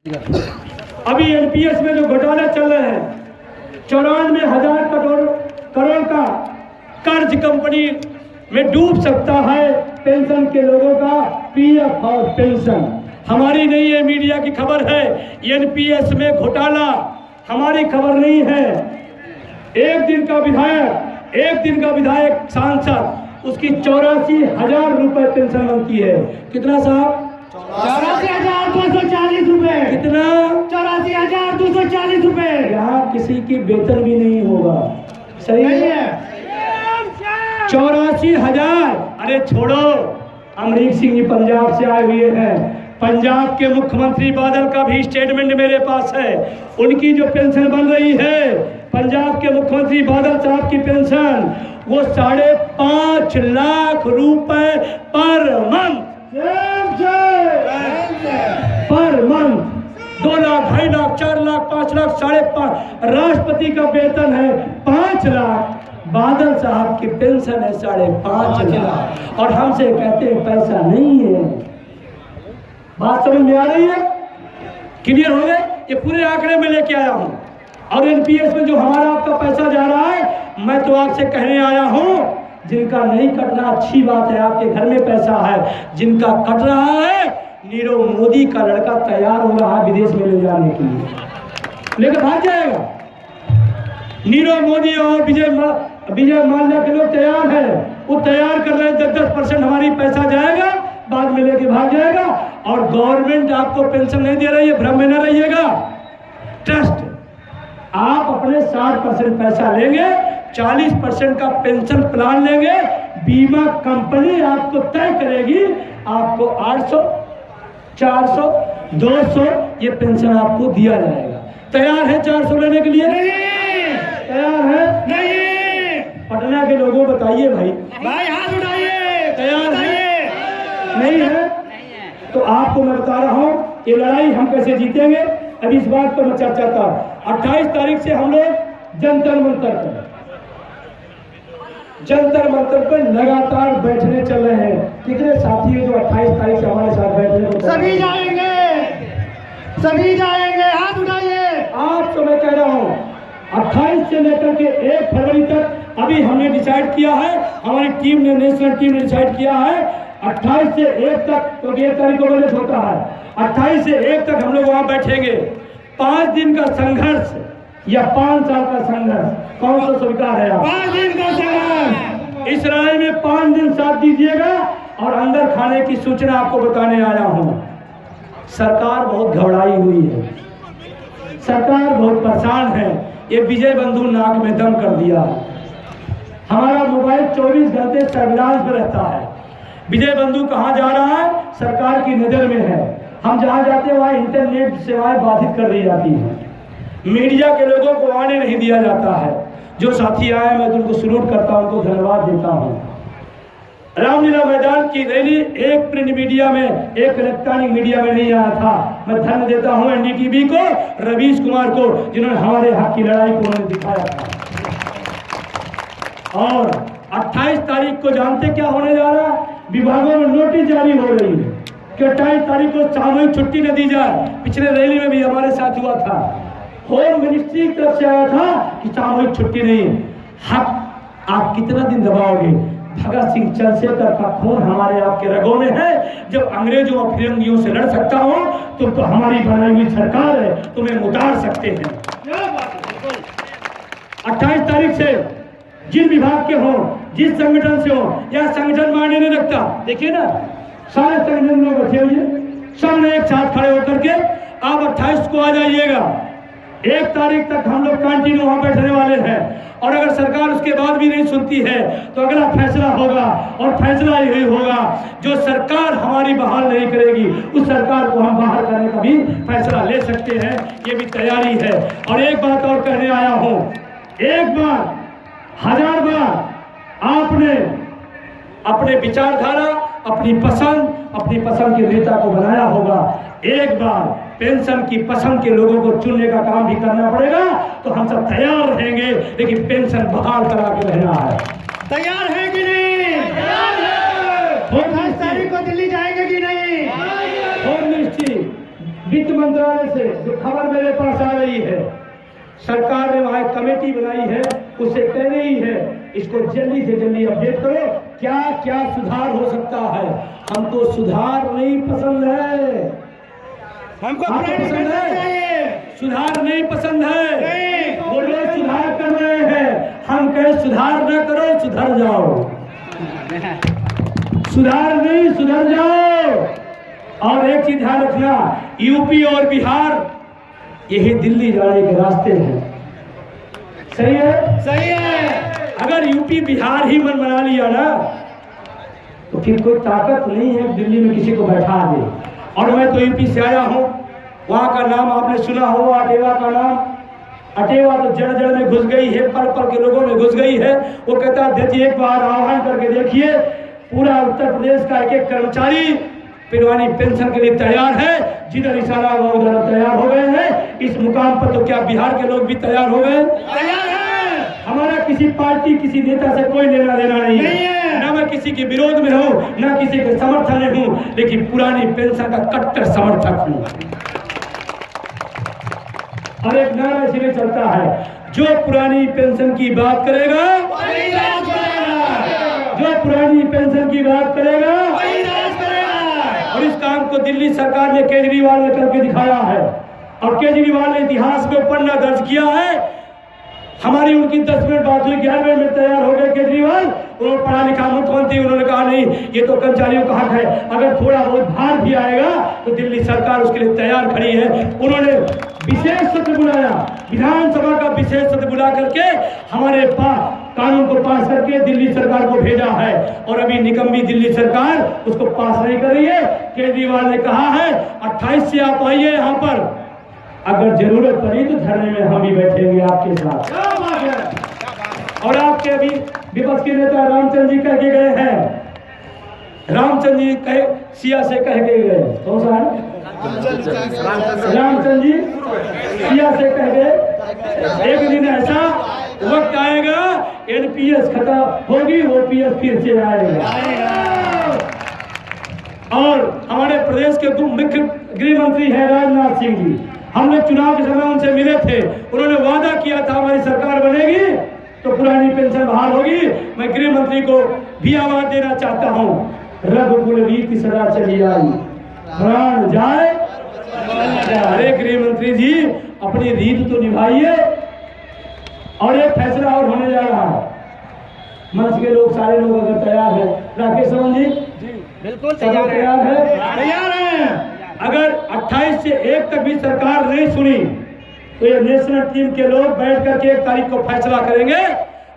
अभी एनपीएस में जो घोटाले चल रहे हैं, 94,000 करोड़ का कर्ज कंपनी में डूब सकता है पेंशन के लोगों का पीएफ और पेंशन। हमारी नहीं है, मीडिया की खबर है। एनपीएस में घोटाला हमारी खबर नहीं है। एक दिन का विधायक सांसद उसकी 84,000 रुपए पेंशन बनती है। कितना साहब? 84,240 रुपए। कितना? 84,240 रुपए। यहाँ किसी की वेतन भी नहीं होगा। सही नहीं है? है। 84,000। अरे छोड़ो, अमरीक सिंह जी पंजाब से आए हुए हैं। पंजाब के मुख्यमंत्री बादल का भी स्टेटमेंट मेरे पास है। उनकी जो पेंशन बन रही है, पंजाब के मुख्यमंत्री बादल साहब की पेंशन, वो 5.5 लाख रुपए पर मंथ। 2 लाख, 2.5 लाख, 4 लाख, 5 लाख, 5.5। राष्ट्रपति का वेतन है 5 लाख, बादल साहब की पेंशन है 5.5 लाख, और हमसे कहते हैं पैसा नहीं है। बात समझ में आ रही है? क्लियर हो गए? ये पूरे आंकड़े में लेके आया हूं। और एनपीएस में जो हमारा आपका पैसा जा रहा है, मैं तो आपसे कहने आया हूं, जिनका नहीं कटना अच्छी बात है, आपके घर में पैसा है। जिनका कट रहा है, नीरव मोदी का लड़का तैयार हो रहा है विदेश में ले जाने के लिए, लेकर भाग जाएगा। नीरव मोदी और विजय माल्या के लोग तैयार है, वो तैयार कर रहे हैं। 10% हमारी पैसा जाएगा, बाद में लेके भाग जाएगा। और गवर्नमेंट आपको पेंशन नहीं दे रही है, भ्रम में न रहिएगा। ट्रस्ट, आप अपने 60% पैसा लेंगे, 40% का पेंशन प्लान लेंगे, बीमा कंपनी आपको तय करेगी, आपको 800, 400, 200 ये पेंशन आपको दिया जाएगा। तैयार है 400 लेने के लिए? नहीं। तैयार है? नहीं। पटना के लोगों बताइए भाई हाथ उठाइए। तैयार है? नहीं है? तो आपको मैं बता रहा हूँ, ये लड़ाई हम कैसे जीतेंगे। अभी इस बात पर मैं चर्चा था। 28 तारीख से हम लोग जंतर मंतर पर लगातार बैठने चल रहे हैं। कितने साथी हैं जो 28 तारीख से हमारे साथ बैठने को? सभी जाएंगे, हाथ उठाइए। आज तो मैं कह रहा हूँ, 28 से लेकर के 1 फरवरी तक अभी हमने डिसाइड किया है, हमारी टीम ने, नेशनल टीम ने डिसाइड किया है 28 से 1 तक, तो 1 तारीख को बजट होता है। 28 से 1 तक हम लोग वहां बैठेंगे। 5 दिन का संघर्ष या 5 साल का संघर्ष, कौन सा स्वीकार है? 5 दिन का संघर्ष। इस लड़ाई में 5 दिन साथ दीजिएगा। और अंदर खाने की सूचना आपको बताने आया हूं। सरकार बहुत घबराई हुई है, सरकार बहुत परेशान है। ये विजय बंधु नाक में दम कर दिया। हमारा मोबाइल 24 घंटे सर्विलांस में रहता है। विजय बंधु कहाँ जा रहा है, सरकार की नजर में है। हम जहाँ जाते हैं वहाँ इंटरनेट सेवाएं बाधित कर दी जाती हैं। मीडिया के लोगों को आने नहीं दिया जाता है। जो साथी आए, मैं उनको सलूट करता हूं, उनको धन्यवाद देता हूं। रामलीला मैदान की रैली एक प्रिंट मीडिया में, एक इलेक्ट्रॉनिक मीडिया में नहीं आया था। मैं धन्य देता हूं एनडीटीवी को, रवीश कुमार को, जिन्होंने हमारे हक की लड़ाई को उन्होंने दिखाया था। और 28 तारीख को जानते क्या होने जा रहा है? विभागों में नोटिस जारी हो रही है कि 28 तारीख को सामूहिक छुट्टी न दी जाए। पिछले रैली में भी हमारे साथ हुआ था। होम मिनिस्ट्री की तरफ से आया था कि सामूहिक छुट्टी नहीं। हक आप कितना दिन दबाओगे? भगत सिंह चंद्रशेखर का खून हमारे आपके रगों में है। जब अंग्रेजों और फिरंगियों से लड़ सकता हो, तुम तो हमारी बनाई हुई सरकार है, तुम्हें उतार सकते हैं। 28 तारीख से जिन विभाग के हो, जिस संगठन से हो, या संगठन मायने नहीं रखता। देखिए ना, सारे संगठन में बैठे हुए, सबने एक साथ खड़े होकर के आप 28 को आ जाइएगा। 1 तारीख तक हम लोग कंटिन्यू वहां बैठने वाले हैं। और अगर सरकार उसके बाद भी नहीं सुनती है, तो अगला फैसला होगा, और फैसला यही होगा, जो सरकार हमारी बहाल नहीं करेगी, उस सरकार को हम बाहर करने का भी फैसला ले सकते हैं। ये भी तैयारी है। और एक बात और कहने आया हूं, एक बार 1000 बार आपने अपने विचारधारा, अपनी पसंद के नेता को बनाया होगा। एक बार पेंशन की पसंद के लोगों को चुनने का काम भी करना पड़ेगा। तो हम सब तैयार रहेंगे, लेकिन पेंशन बहाल करा के रहना है। तैयार है कि नहीं? 28 तारीख को दिल्ली जाएंगे कि नहीं? होम मिनिस्ट्री वित्त मंत्रालय से जो खबर मेरे पास आ रही है, सरकार ने वहां एक कमेटी बनाई है, उससे कह रही है इसको जल्दी से जल्दी अपडेट करो, क्या क्या सुधार हो सकता है। हमको सुधार नहीं पसंद है, हमको आपको प्राइम पसंद मिनिस्टर है? चाहिए। सुधार नहीं पसंद है। नहीं। वो लोग सुधार कर रहे हैं, हम कहे सुधार न करो, सुधर जाओ। सुधार नहीं, सुधर जाओ। और एक चीज ध्यान रखना, यूपी और बिहार यही दिल्ली जाने के रास्ते हैं। सही है? सही है। अगर यूपी बिहार ही मन बना लिया ना, तो फिर कोई ताकत नहीं है दिल्ली में किसी को बैठा दे। और मैं तो यूपी से आया हूँ, वहाँ का नाम आपने सुना होगा, अटेवा का नाम। अटेवा तो जड़ जड़ में घुस गई है, पल पल के लोगों में घुस गई है। वो कहता है देखिए, एक बार आह्वान करके देखिए, पूरा उत्तर प्रदेश का एक एक कर्मचारी पुरानी पेंशन के लिए तैयार है। जिधर इशारा हुआ उधर तैयार हो गए हैं। इस मुकाम पर तो क्या बिहार के लोग भी तैयार हो गए? तैयार है। हमारा किसी पार्टी किसी नेता से कोई लेना देना नहीं है। ना मैं किसी के विरोध में हूँ, ना किसी के समर्थन में हूँ, लेकिन पुरानी पेंशन का कट्टर समर्थक हूँ। और एक नारा इसीलिए चलता है, जो पुरानी पेंशन की बात करेगा वही राज करेगा। जो पुरानी पेंशन की बात करेगा वही राज करेगा। और इस काम को दिल्ली सरकार ने केजरीवाल ने करके दिखाया है। और केजरीवाल ने इतिहास में पन्ना दर्ज किया है। हमारी उनकी 10 मिनट बात हुई, 11वें में तैयार हो गए केजरीवाल। उन्होंने पढ़ा लिखा मुख्यमंत्री, उन्होंने कहा नहीं, ये तो कर्मचारियों का हक है, अगर थोड़ा बहुत भार भी आएगा तो दिल्ली सरकार उसके लिए तैयार खड़ी है। उन्होंने विशेष सत्र बुलाया, विधानसभा का विशेष सत्र बुला करके हमारे कानून को पास करके दिल्ली सरकार को भेजा है। और अभी निकम्मी दिल्ली सरकार उसको पास नहीं कर रही है। केजरीवाल ने कहा है 28 से आप आइए यहाँ पर, अगर जरूरत पड़ी तो धरने में हम भी बैठेंगे आपके साथ। और आपके अभी विपक्ष के नेता रामचंद्र जी कह के गए हैं, रामचंद्र जी कहे सिया से कह के गए, कौन सा है? रामचंद्र जी सिया से कह गए, एक दिन ऐसा वक्त आएगा एनपीएस खत्म होगी, ओपीएस फिर से आएगा। और हमारे प्रदेश के मुख्य गृह मंत्री हैं राजनाथ सिंह जी, हम लोग चुनाव के समय उनसे मिले थे। उन्होंने वादा किया था हमारी सरकार बनेगी तो पुरानी पेंशन बहाल होगी। मैं गृह मंत्री को भी आवाज देना चाहता हूँ, रघुकुल रीति सदा चली आई, प्राण जाए। अरे गृह मंत्री जी, अपनी रीत तो निभाइए। और एक फैसला और होने जा रहा है, मंच के लोग सारे लोग अगर तैयार है, राकेश सावंत जी बिल्कुल तैयार है? तैयार है। अगर 28 से 1 तक भी सरकार नहीं सुनी तो ये नेशनल टीम के लोग बैठ करके 1 तारीख को फैसला करेंगे,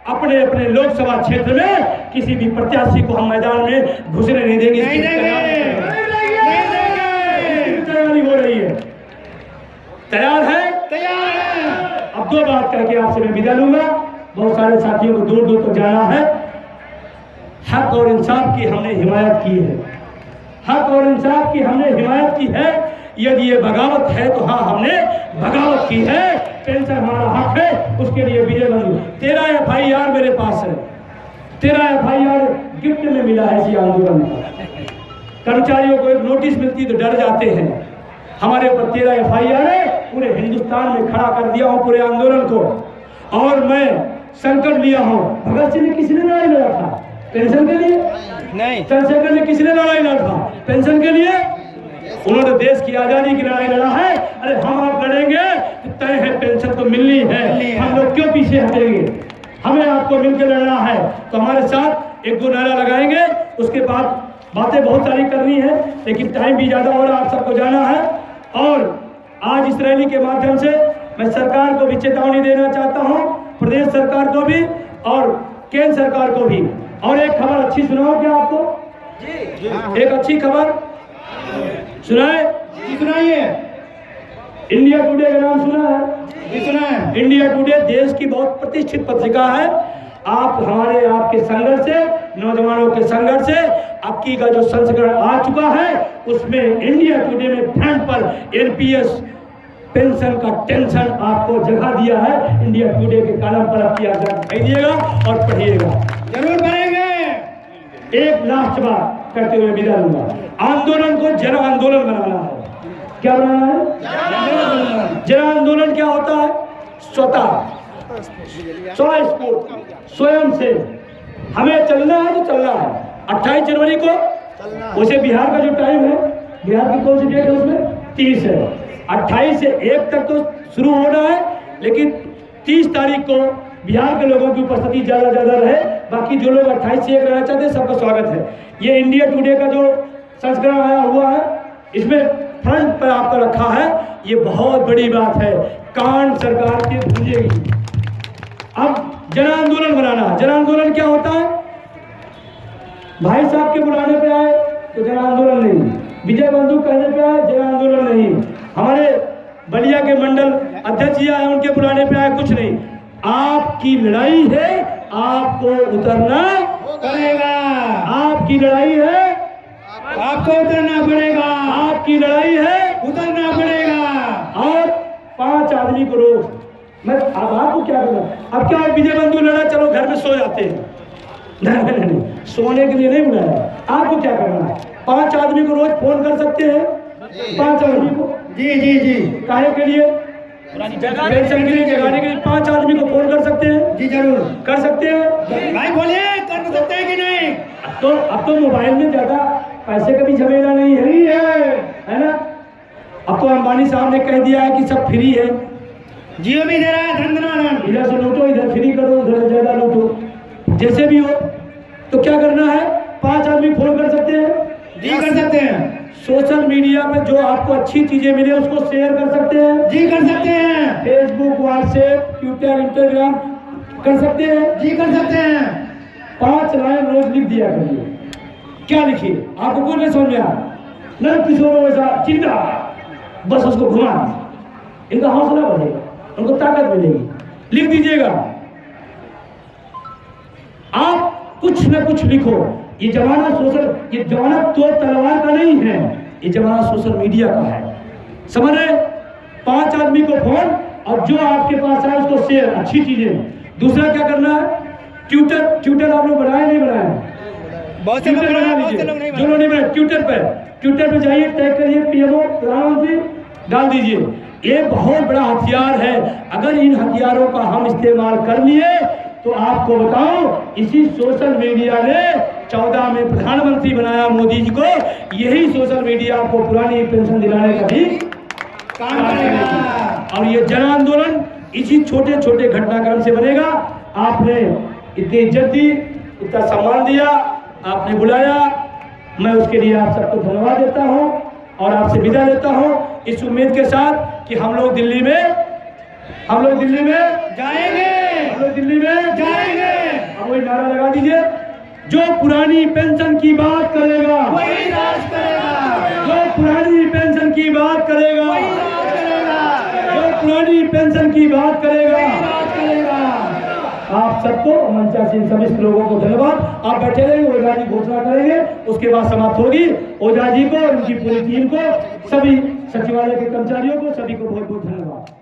अपने अपने लोकसभा क्षेत्र में किसी भी प्रत्याशी को हम मैदान में घुसने नहीं देंगे। नहीं देंगे। तैयारी हो रही है। तैयार है? तैयार है। अब 2 बात करके आपसे मैं विदा लूंगा। बहुत सारे साथियों को दूर दूर तक जाना है। हक और इंसाफ की हमने हिमायत की है, हक और इंसाफ की हमने हिमायत की है। यदि ये बगावत है तो हाँ, हमने बगावत की है। पेंशन हमारा हक है, उसके लिए विजय बंधु 13 FIR मेरे पास है। 13 FIR गिफ्ट में मिला है इसी आंदोलन का। कर्मचारियों को एक नोटिस मिलती तो डर जाते हैं। हमारे ऊपर 13 FIR है, पूरे हिंदुस्तान में खड़ा कर दिया हूँ पूरे आंदोलन को। और मैं संकट लिया हूँ। भगत सिंह ने किसने लड़ाई लड़ा था? पेंशन के लिए नहीं। चंद्रशेखर ने किसने लड़ाई लड़ा था? पेंशन के लिए। उन्होंने देश की आजादी की लड़ाई लड़ा है। अरे हम आप लड़ेंगे तो तय है, पेंशन तो मिलनी है। हम लोग क्यों पीछे हटेंगे? हमें आपको मिलकर लड़ना है। तो हमारे साथ 1-2 नारा लगाएंगे, उसके बाद बातें बहुत सारी करनी है, लेकिन टाइम भी ज्यादा हो रहा है, आप सबको जाना है। और आज इस रैली के माध्यम से मैं सरकार को भी चेतावनी देना चाहता हूँ, प्रदेश सरकार को भी और केंद्र सरकार को भी। और एक खबर अच्छी सुनाओ क्या आपको? जी। एक अच्छी खबर सुनाए? सुनाइए। इंडिया टुडे का नाम सुना है? जी सुना है। इंडिया टुडे देश की बहुत प्रतिष्ठित पत्रिका है। आप हमारे आपके संघर्ष से, नौजवानों के संघर्ष से आपकी का जो संस्करण आ चुका है, उसमें इंडिया टुडे में फ्रंट पर एनपीएस पेंशन का टेंशन आपको जगह दिया है। इंडिया टुडे के कॉलम पर आपकी आजाद दिखाइएगा और पढ़िएगा, जरूर पढ़ेंगे। एक लास्ट बात करते हुए विदा लूंगा। आंदोलन को जन आंदोलन बनाना है। क्या बनाना है? जन आंदोलन क्या होता है? स्वतः स्वयं से हमें चलना है तो चलना है। 28 जनवरी को उसे बिहार का जो टाइम है, बिहार की कौन सी डेट है उसमें? 30 है। 28 से 1 तक तो शुरू होना है, लेकिन 30 तारीख को बिहार के लोगों की उपस्थिति ज़्यादा रहे। बाकी जो लोग 28 से 1 रहना चाहते हैं सबका स्वागत है। ये इंडिया टुडे का जो संस्करण आया हुआ है, इसमें फ्रंट पर आपका रखा है। ये बहुत बड़ी बात है, कान सरकार की गूंजेगी। अब जन आंदोलन बनाना है। जन आंदोलन क्या होता है? भाई साहब के बुलाने पे आए तो जन आंदोलन नहीं, विजय बंधु कहने पे आए जन आंदोलन नहीं, हमारे बलिया के मंडल अध्यक्ष जी आए उनके बुलाने पे आए, कुछ नहीं। आपकी लड़ाई है, आपको उतरना पड़ेगा। आपकी लड़ाई है, आपको उतरना पड़ेगा। आपकी लड़ाई है, उतरना पड़ेगा। और 5 आदमी को रोज मैं अब आपको क्या करना? अब क्या विजय बंधु लड़ा, चलो घर में सो जाते हैं? नहीं, सोने के लिए नहीं बुलाया। आपको क्या करना है? 5 आदमी को रोज फोन कर सकते हैं, 5 आदमी को। जी काहे के लिए? पेंशन के लिए, जगाने के लिए 5 आदमी को फोन कर सकते हैं। जी जरूर कर सकते हैं। भाई बोलिए, कर सकते हैं कि नहीं? अब तो मोबाइल में ज्यादा पैसे का भी झमेला नहीं है ना? अब तो अंबानी साहब ने कह दिया है कि सब फ्री है। जियो भी दे रहा है, धन इधर से लूटो, इधर फ्री करो, उधर ज्यादा लूटो, जैसे भी हो। तो क्या करना है? 5 आदमी फोन कर सकते हैं। जी कर सकते हैं। सोशल मीडिया पे जो आपको अच्छी चीजें मिले उसको शेयर कर सकते हैं। जी कर सकते हैं। फेसबुक, व्हाट्सएप, ट्विटर, इंस्टाग्राम कर सकते हैं। जी कर सकते हैं। 5 लाइन रोज लिख दिया करिए। क्या लिखिए? आपको कुछ नहीं समझ में आया? न किशोरों वैसा चिंता, बस उसको घुमा, इनका हौसला बढ़ेगा, उनको ताकत मिलेगी। लिख दीजिएगा। आप कुछ न कुछ लिखो। ये जमाना तो तलवार का नहीं है, ये जमाना सोशल मीडिया का है। समझ रहे? 5 आदमी को फोन, और जो आपके पास है उसको शेयर, अच्छी चीजें। दूसरा क्या करना है? ट्विटर आप लोग बनाए नहीं बनाए? बहुत से लोग बना लीजिए। जो लोग नहीं बनाए, ट्विटर पे जाइए, टैग करिए पीएमओ प्रधानमंत्री, डाल दीजिए। ये बहुत बड़ा हथियार है। अगर इन हथियारों का हम इस्तेमाल कर लिए तो आपको बताओ, इसी सोशल मीडिया ने 14 में प्रधानमंत्री बनाया मोदी जी को। यही सोशल मीडिया आपको पुरानी पेंशन दिलाने का भी काम करेगा। और ये जन आंदोलन इसी छोटे छोटे घटनाक्रम से बनेगा। आपने इतनी इज्जत दी, इतना सम्मान दिया, आपने बुलाया, मैं उसके लिए आप सबको धन्यवाद देता हूँ और आपसे विदा लेता हूँ, इस उम्मीद के साथ कि हम लोग दिल्ली में जाएंगे। अब वही नारा लगा दीजिए, जो पुरानी पेंशन की बात करेगा वही राज करेगा। जो पुरानी पेंशन की बात करेगा वही राज करेगा। जो पुरानी पेंशन की बात करेगा वही राज करेगा। आप सबको, मंचासीन समस्त लोगों को धन्यवाद। आप बैठे रहेंगे, ओझा जी घोषणा करेंगे, उसके बाद समाप्त होगी। ओझा जी को और उनकी पूरी टीम को, सभी सचिवालय के कर्मचारियों को, सभी को बहुत बहुत धन्यवाद।